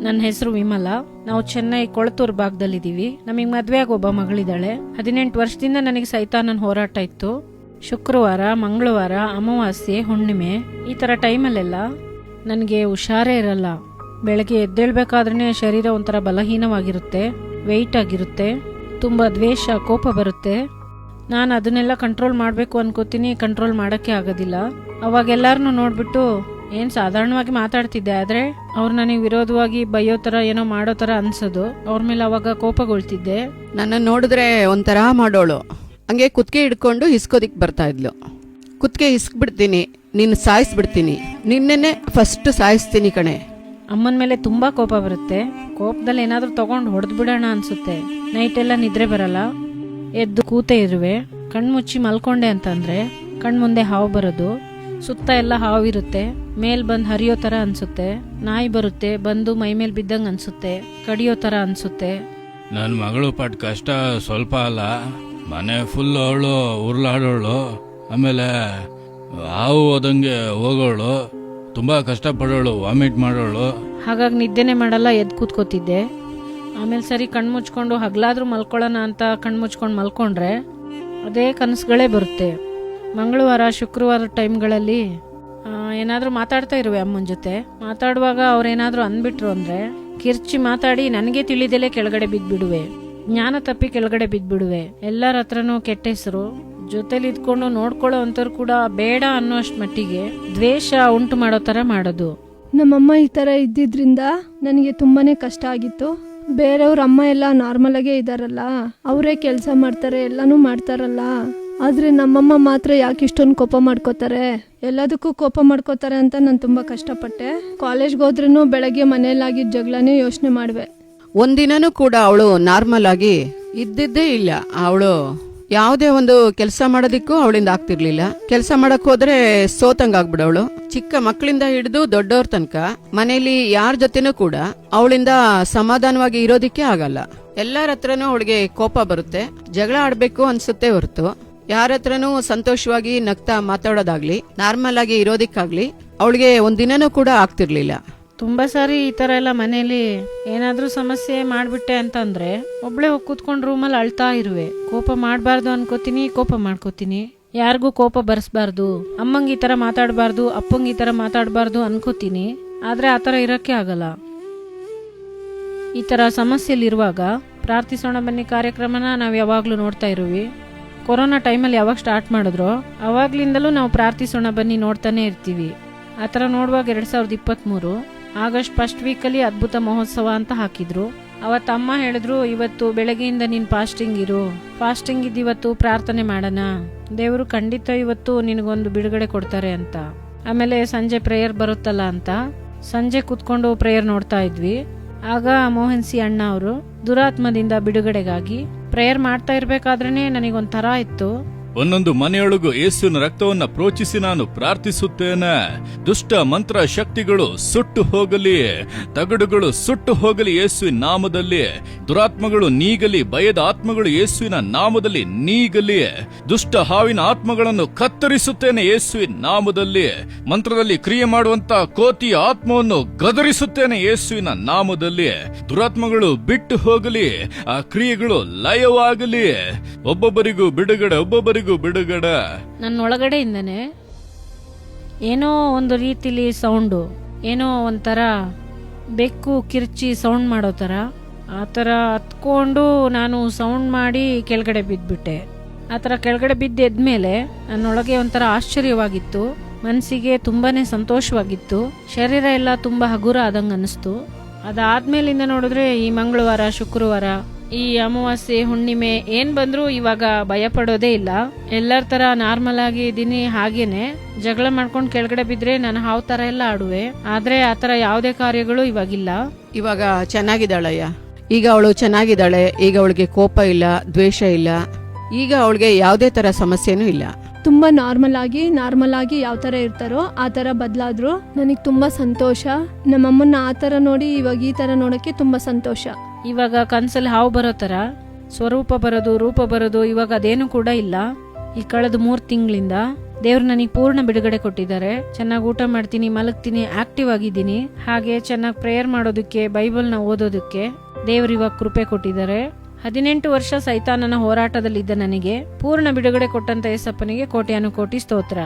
ನನ್ನ ಹೆಸರು ವಿಮಲಾ. ನಾವು ಚೆನ್ನೈ ಕೊಳತೂರು ಭಾಗದಲ್ಲಿದ್ದೀವಿ. ನಮಗೆ ಮದ್ವೆಯಾಗಿ ಒಬ್ಬ ಮಗಳಿದ್ದಾಳೆ. 18 ವರ್ಷದಿಂದ ನನಗೆ ಸೈತಾನನ ಹೋರಾಟ ಇತ್ತು. ಶುಕ್ರವಾರ, ಮಂಗಳವಾರ, ಅಮಾವಾಸ್ಯೆ, ಹುಣ್ಣಿಮೆ ಈ ತರ ಟೈಮಲ್ಲೆಲ್ಲ ನನಗೆ ಹುಷಾರೇ ಇರಲ್ಲ. ಬೆಳಗ್ಗೆ ಎದ್ದೇಳ್ಬೇಕಾದ್ರೆ ಶರೀರ ಒಂಥರ ಬಲಹೀನವಾಗಿರುತ್ತೆ, ವೆಯ್ಟ್ ಆಗಿರುತ್ತೆ, ತುಂಬಾ ದ್ವೇಷ, ಕೋಪ ಬರುತ್ತೆ. ನಾನು ಅದನ್ನೆಲ್ಲ ಕಂಟ್ರೋಲ್ ಮಾಡಬೇಕು ಅನ್ಕೋತೀನಿ, ಕಂಟ್ರೋಲ್ ಮಾಡೋಕ್ಕೆ ಆಗೋದಿಲ್ಲ. ಅವಾಗ ಎಲ್ಲಾರನ್ನೂ ನೋಡ್ಬಿಟ್ಟು ಏನ್ ಸಾಧಾರಣವಾಗಿ ಮಾತಾಡ್ತಿದ್ದೆ, ಆದ್ರೆ ಅವ್ರು ನನಗೆ ವಿರೋಧವಾಗಿ ಬೈಯೋ ತರ ಏನೋ ಮಾಡೋ ತರ ಅನ್ಸೋದು. ಅವ್ರ ಮೇಲೆ ಅವಾಗ ಕೋಪಗೊಳ್ತಿದ್ದೆ. ನನ್ನ ನೋಡಿದ್ರೆ ಒಂಥರ ಮಾಡೋಳು. ಹಂಗೆ ಕುತ್ತಿಗೆ ಹಿಡ್ಕೊಂಡು ಹಿಸ್ಕೋದಿಕ್ ಬರ್ತಾ ಇದ್ಲು. ಕುತ್ತಿಗೆ ಹಿಸ್ಕ್ಬಿಡ್ತೀನಿ, ನಿನ್ನ ಸಾಯಿಸ್ಬಿಡ್ತೀನಿ, ನಿನ್ನೆನೆ ಫಸ್ಟ್ ಸಾಯಿಸ್ತೀನಿ ಕಣೆ. ಅಮ್ಮನ ಮೇಲೆ ತುಂಬಾ ಕೋಪ ಬರುತ್ತೆ. ಕೋಪದಲ್ಲಿ ಏನಾದ್ರೂ ತಗೊಂಡು ಹೊಡೆದ್ ಬಿಡೋಣ ಅನ್ಸುತ್ತೆ. ನೈಟ್ ಎಲ್ಲ ನಿದ್ರೆ ಬರಲ್ಲ. ಎದ್ದು ಕೂತೆ ಇರುವೆ. ಕಣ್ಮುಚ್ಚಿ ಮಲ್ಕೊಂಡೆ ಅಂತಂದ್ರೆ ಕಣ್ಮುಂದೆ ಹಾವು ಬರೋದು. ಸುತ್ತ ಎಲ್ಲ ಹಾವಿರುತ್ತೆ. ಮೇಲ್ ಬಂದ್ ಹರಿಯೋ ತರ ಅನ್ಸುತ್ತೆ. ನಾಯಿ ಬರುತ್ತೆ, ಬಂದು ಮೈ ಮೇಲ್ ಬಿದ್ದಂಗ ಅನ್ಸುತ್ತೆ, ಕಡಿಯೋ ತರ ಅನ್ಸುತ್ತೆ. ನನ್ನ ಮಗಳು ಪಟ್ ಕಷ್ಟ ಸ್ವಲ್ಪ ಅಲ್ಲ. ಮನೆ ಫುಲ್ ಅವಳು ಉರ್ಲಾಡೋಳು, ಆಮೇಲೆ ಹಾವು ಹೋದಂಗೆ ಹೋಗೋಳು, ತುಂಬಾ ಕಷ್ಟಪಡೋಳು, ವಾಮಿಟ್ ಮಾಡೋಳು. ಹಾಗಾಗಿ ನಿದ್ದೆನೆ ಮಾಡಲ್ಲ, ಎದ್ದು ಕೂತ್ಕೋತಿದ್ದೆ. ಆಮೇಲೆ ಸರಿ ಕಣ್ಮುಚ್ಕೊಂಡು ಹಗ್ಲಾದ್ರೂ ಮಲ್ಕೊಳ್ಳೋಣ ಅಂತ ಕಣ್ಮುಚ್ಕೊಂಡು ಮಲ್ಕೊಂಡ್ರೆ ಅದೇ ಕನಸುಗಳೇ ಬರುತ್ತೆ. ಮಂಗಳವಾರ, ಶುಕ್ರವಾರ ಟೈಮ್ಗಳಲ್ಲಿ ಏನಾದ್ರೂ ಮಾತಾಡ್ತಾ ಇರುವೆ ಅಮ್ಮನ ಜೊತೆ. ಮಾತಾಡುವಾಗ ಅವ್ರೇನಾದ್ರೂ ಅಂದ್ಬಿಟ್ರು ಅಂದ್ರೆ ಕಿರ್ಚಿ ಮಾತಾಡಿ ನನಗೆ ತಿಳಿದೆಲೆ ಕೆಳಗಡೆ ಬಿದ್ಬಿಡುವೆ. ಜ್ಞಾನ ತಪ್ಪಿ ಕೆಳಗಡೆ ಬಿದ್ಬಿಡುವೆ. ಎಲ್ಲರ ಹತ್ರನೂ ಕೆಟ್ಟ ಹೆಸರು. ಜೊತೆಲಿ ಇದ್ಕೊಂಡು ನೋಡ್ಕೊಳ್ಳೋ ಅಂತವ್ರು ಕೂಡ ಬೇಡ ಅನ್ನೋಷ್ಟು ಮಟ್ಟಿಗೆ ದ್ವೇಷ ಉಂಟು ಮಾಡೋ ತರ ಮಾಡೋದು. ನಮ್ಮಮ್ಮ ಈ ತರ ಇದ್ದಿದ್ರಿಂದ ನನಗೆ ತುಂಬಾನೇ ಕಷ್ಟ ಆಗಿತ್ತು. ಬೇರೆಯವ್ರ ಅಮ್ಮ ಎಲ್ಲ ನಾರ್ಮಲ್ ಆಗೇ ಇದಾರಲ್ಲ, ಅವರೇ ಕೆಲಸ ಮಾಡ್ತಾರೆ, ಎಲ್ಲಾನು ಮಾಡ್ತಾರಲ್ಲ. ಆದ್ರೆ ನಮ್ಮಮ್ಮ ಮಾತ್ರ ಯಾಕೆ ಇಷ್ಟೊಂದು ಕೋಪ ಮಾಡ್ಕೋತಾರೆ, ಎಲ್ಲದಕ್ಕೂ ಕೋಪ ಮಾಡ್ಕೋತಾರೆ ಅಂತ ನಾನು ತುಂಬಾ ಕಷ್ಟಪಟ್ಟೆ. ಕಾಲೇಜ್ಗೆ ಹೋದ್ರೂ ಬೆಳಗ್ಗೆ ಮನೇಲಾಗಿದ್ದ ಜಗಳನೇ ಯೋಚನೆ ಮಾಡುವೆ. ಒಂದಿನನೂ ಕೂಡ ಅವಳು ನಾರ್ಮಲ್ ಆಗಿ ಇದ್ದಿದ್ದೇ ಇಲ್ಲ. ಅವಳು ಯಾವುದೇ ಒಂದು ಕೆಲಸ ಮಾಡೋದಿಕ್ಕೂ ಅವಳಿಂದ ಆಗ್ತಿರ್ಲಿಲ್ಲ. ಕೆಲಸ ಮಾಡಕ್ ಹೋದ್ರೆ ಸೋತಂಗ್ ಆಗ್ಬಿಡವಳು. ಚಿಕ್ಕ ಮಕ್ಕಳಿಂದ ಹಿಡಿದು ದೊಡ್ಡವ್ರ ತನಕ ಮನೇಲಿ ಯಾರ ಜೊತೆನೂ ಕೂಡ ಅವಳಿಂದ ಸಮಾಧಾನವಾಗಿ ಇರೋದಿಕ್ಕೆ ಆಗಲ್ಲ. ಎಲ್ಲರ ಹತ್ರನೂ ಅವಳಿಗೆ ಕೋಪ ಬರುತ್ತೆ, ಜಗಳ ಆಡ್ಬೇಕು ಅನ್ಸುತ್ತೆ ಹೊರತು ಯಾರ ಹತ್ರನೂ ಸಂತೋಷವಾಗಿ ನಗ್ತಾ ಮಾತಾಡೋದಾಗ್ಲಿ, ನಾರ್ಮಲ್ ಆಗಿ ಇರೋದಿಕ್ಕಾಗ್ಲಿ ಅವಳಿಗೆ ಒಂದಿನನೂ ಕೂಡ ಆಗ್ತಿರ್ಲಿಲ್ಲ. ತುಂಬಾ ಸಾರಿ ಈ ತರ ಎಲ್ಲ ಮನೇಲಿ ಏನಾದ್ರೂ ಸಮಸ್ಯೆ ಮಾಡ್ಬಿಟ್ಟೆ ಅಂತಂದ್ರೆ ಒಬ್ಳೆ ಹೋಗಿ ಕೂತ್ಕೊಂಡ್ ರೂಮಲ್ಲಿ ಅಳ್ತಾ ಇರುವೆ. ಕೋಪ ಮಾಡ್ಬಾರ್ದು ಅನ್ಕೋತೀನಿ, ಕೋಪ ಮಾಡ್ಕೋತೀನಿ. ಯಾರಿಗೂ ಕೋಪ ಬರ್ಸ್ಬಾರ್ದು, ಅಮ್ಮಂಗ್ ಈ ತರ ಮಾತಾಡ್ಬಾರ್ದು, ಅಪ್ಪಂಗ್ ಈ ತರ ಮಾತಾಡ್ಬಾರ್ದು ಅನ್ಕೋತೀನಿ. ಆದ್ರೆ ಆತರ ಇರಕ್ಕೆ ಆಗಲ್ಲ. ಈ ತರ ಸಮಸ್ಯೆಲಿರುವಾಗ ಪ್ರಾರ್ಥಿಸೋಣ ಬನ್ನಿ ಕಾರ್ಯಕ್ರಮನ ನಾವ್ ಯಾವಾಗ್ಲೂ ನೋಡ್ತಾ ಇರುವಿ. ಕೊರೋನಾ ಟೈಮಲ್ಲಿ ಯಾವಾಗ ಸ್ಟಾರ್ಟ್ ಮಾಡಿದ್ರೋ ಅವಾಗ್ಲಿಂದಲೂ ನಾವು ಪ್ರಾರ್ಥಿಸೋಣ ಬನ್ನಿ ನೋಡ್ತಾನೆ ಇರ್ತೀವಿ. ಆತರ ನೋಡುವಾಗ 2023 ಆಗಸ್ಟ್ ಫಸ್ಟ್ ವೀಕಲ್ಲಿ ಅದ್ಭುತ ಮಹೋತ್ಸವ ಅಂತ ಹಾಕಿದ್ರು. ಅವತ್ತು ಅಮ್ಮ ಹೇಳಿದ್ರು, ಇವತ್ತು ಬೆಳಗ್ಗೆಯಿಂದ ನೀನ್ ಫಾಸ್ಟಿಂಗ್ ಇರು, ಫಾಸ್ಟಿಂಗ್ ಇದ್ದಿವತ್ತು ಪ್ರಾರ್ಥನೆ ಮಾಡೋಣ, ದೇವರು ಖಂಡಿತ ಇವತ್ತು ನಿನಗೊಂದು ಬಿಡುಗಡೆ ಕೊಡ್ತಾರೆ ಅಂತ. ಆಮೇಲೆ ಸಂಜೆ ಪ್ರೇಯರ್ ಬರುತ್ತಲ್ಲ ಅಂತ ಸಂಜೆ ಕೂತ್ಕೊಂಡು ಪ್ರೇಯರ್ ನೋಡ್ತಾ ಇದ್ವಿ. ಆಗ ಮೋಹನ್ ಸಿ ಅಣ್ಣ ಅವರು ದುರಾತ್ಮದಿಂದ ಬಿಡುಗಡೆಗಾಗಿ ಪ್ರೇಯರ್ ಮಾಡ್ತಾ ಇರ್ಬೇಕಾದ್ರೇನೆ ನನಗೊಂಥರ ಇತ್ತು. ಒಂದೊಂದು ಮನೆಯೊಳಗೂ ಯೇಸುವಿನ ರಕ್ತವನ್ನ ಪ್ರೋಚಿಸಿ ನಾನು ಪ್ರಾರ್ಥಿಸುತ್ತೇನೆ. ದುಷ್ಟ ಮಂತ್ರ ಶಕ್ತಿಗಳು ಸುಟ್ಟು ಹೋಗಲಿ, ತಗಡುಗಳು ಸುಟ್ಟು ಹೋಗಲಿ ಯೇಸುವಿನ ನಾಮದಲ್ಲಿ. ದುರಾತ್ಮಗಳು ನೀಗಲಿ, ಭಯದ ಆತ್ಮಗಳು ಯೇಸುವಿನ ನಾಮದಲ್ಲಿ ನೀಗಲಿ. ದುಷ್ಟ ಹಾವಿನ ಆತ್ಮಗಳನ್ನು ಕತ್ತರಿಸುತ್ತೇನೆ ಯೇಸುವಿನ ನಾಮದಲ್ಲಿ. ಮಂತ್ರದಲ್ಲಿ ಕ್ರಿಯೆ ಮಾಡುವಂತ ಕೋತಿಯ ಆತ್ಮವನ್ನು ಗದರಿಸುತ್ತೇನೆ ಯೇಸುವಿನ ನಾಮದಲ್ಲಿ. ದುರಾತ್ಮಗಳು ಬಿಟ್ಟು ಹೋಗಲಿ, ಆ ಕ್ರಿಯೆಗಳು ಲಯವಾಗಲಿ. ಒಬ್ಬೊಬ್ಬರಿಗೂ ಬಿಡುಗಡೆ, ಒಬ್ಬೊಬ್ಬರಿಗೂ ಬಿಡುಗಡೆ. ನನ್ನೊಳಗಡೆಯಿಂದನೇ ಏನೋ ಒಂದು ರೀತಿಲಿ ಸೌಂಡು, ಏನೋ ಒಂಥರ ಬೆಕ್ಕು ಕಿರ್ಚಿ ಸೌಂಡ್ ಮಾಡೋ ಥರ, ಆ ಥರ ಹತ್ಕೊಂಡು ನಾನು ಸೌಂಡ್ ಮಾಡಿ ಕೆಳಗಡೆ ಬಿದ್ದುಬಿಟ್ಟೆ. ಆ ಥರ ಕೆಳಗಡೆ ಬಿದ್ದೆದ್ಮೇಲೆ ನನ್ನೊಳಗೆ ಒಂಥರ ಆಶ್ಚರ್ಯವಾಗಿತ್ತು, ಮನಸ್ಸಿಗೆ ತುಂಬಾನೇ ಸಂತೋಷವಾಗಿತ್ತು, ಶರೀರ ಎಲ್ಲ ತುಂಬ ಹಗುರ ಆದಂಗೆ ಅನ್ನಿಸ್ತು. ಅದಾದ್ಮೇಲಿಂದ ನೋಡಿದ್ರೆ ಈ ಮಂಗಳವಾರ, ಶುಕ್ರವಾರ, ಈ ಅಮಾವಾಸ್ಯೆ, ಹುಣ್ಣಿಮೆ ಏನ್ ಬಂದ್ರು ಇವಾಗ ಭಯ ಪಡೋದೇ ಇಲ್ಲ. ಎಲ್ಲರ ತರ ನಾರ್ಮಲ್ ಆಗಿ ಇದೀನಿ. ಹಾಗೇನೆ ಜಗಳ ಮಾಡ್ಕೊಂಡು ಕೆಳಗಡೆ ಬಿದ್ರೆ ನಾನು ಹಾವ್ ತರ ಎಲ್ಲ ಆಡುವೆ. ಆದ್ರೆ ಆತರ ಯಾವುದೇ ಕಾರ್ಯಗಳು ಇವಾಗಿಲ್ಲ. ಇವಾಗ ಚೆನ್ನಾಗಿದ್ದಾಳಯ್ಯ. ಈಗ ಅವಳು ಚೆನ್ನಾಗಿದ್ದಾಳೆ. ಈಗ ಅವಳಿಗೆ ಕೋಪ ಇಲ್ಲ, ದ್ವೇಷ ಇಲ್ಲ. ಈಗ ಅವಳಿಗೆ ಯಾವುದೇ ತರ ಸಮಸ್ಯೆನೂ ಇಲ್ಲ. ತುಂಬಾ ನಾರ್ಮಲ್ ಆಗಿ ಯಾವ ತರ ಇರ್ತಾರೋ ಆ ತರ ಬದಲಾದ್ರು. ನನಗೆ ತುಂಬಾ ಸಂತೋಷ. ನಮ್ಮಮ್ಮನ್ನ ಆ ತರ ನೋಡಿ ಇವಾಗ ಈ ತರ ನೋಡಕ್ಕೆ ತುಂಬಾ ಸಂತೋಷ. ಇವಾಗ ಕನ್ಸಲ್ಲಿ ಹಾವು ಬರೋ ತರ ಸ್ವರೂಪ ಬರೋದು, ರೂಪ ಬರೋದು ಇವಾಗ ಅದೇನು ಕೂಡ ಇಲ್ಲ. ಈ ಕಳೆದ 3 ತಿಂಗಳಿಂದ ದೇವ್ರು ನನಗೆ ಪೂರ್ಣ ಬಿಡುಗಡೆ ಕೊಟ್ಟಿದ್ದಾರೆ. ಚೆನ್ನಾಗಿ ಊಟ ಮಾಡ್ತೀನಿ, ಮಲಗ್ತೀನಿ, ಆಕ್ಟಿವ್ ಆಗಿದ್ದೀನಿ. ಹಾಗೆ ಚೆನ್ನಾಗಿ ಪ್ರೇಯರ್ ಮಾಡೋದಕ್ಕೆ, ಬೈಬಲ್ನ ಓದೋದಕ್ಕೆ ದೇವ್ರು ಇವಾಗ ಕೃಪೆ ಕೊಟ್ಟಿದ್ದಾರೆ. 18 ವರ್ಷ ಸೈತಾನನ ಹೋರಾಟದಲ್ಲಿದ್ದ ನನಗೆ ಪೂರ್ಣ ಬಿಡುಗಡೆ ಕೊಟ್ಟಂತ ಯೇಸಪ್ಪನಿಗೆ ಕೋಟ್ಯಾನುಕೋಟಿ ಸ್ತೋತ್ರ.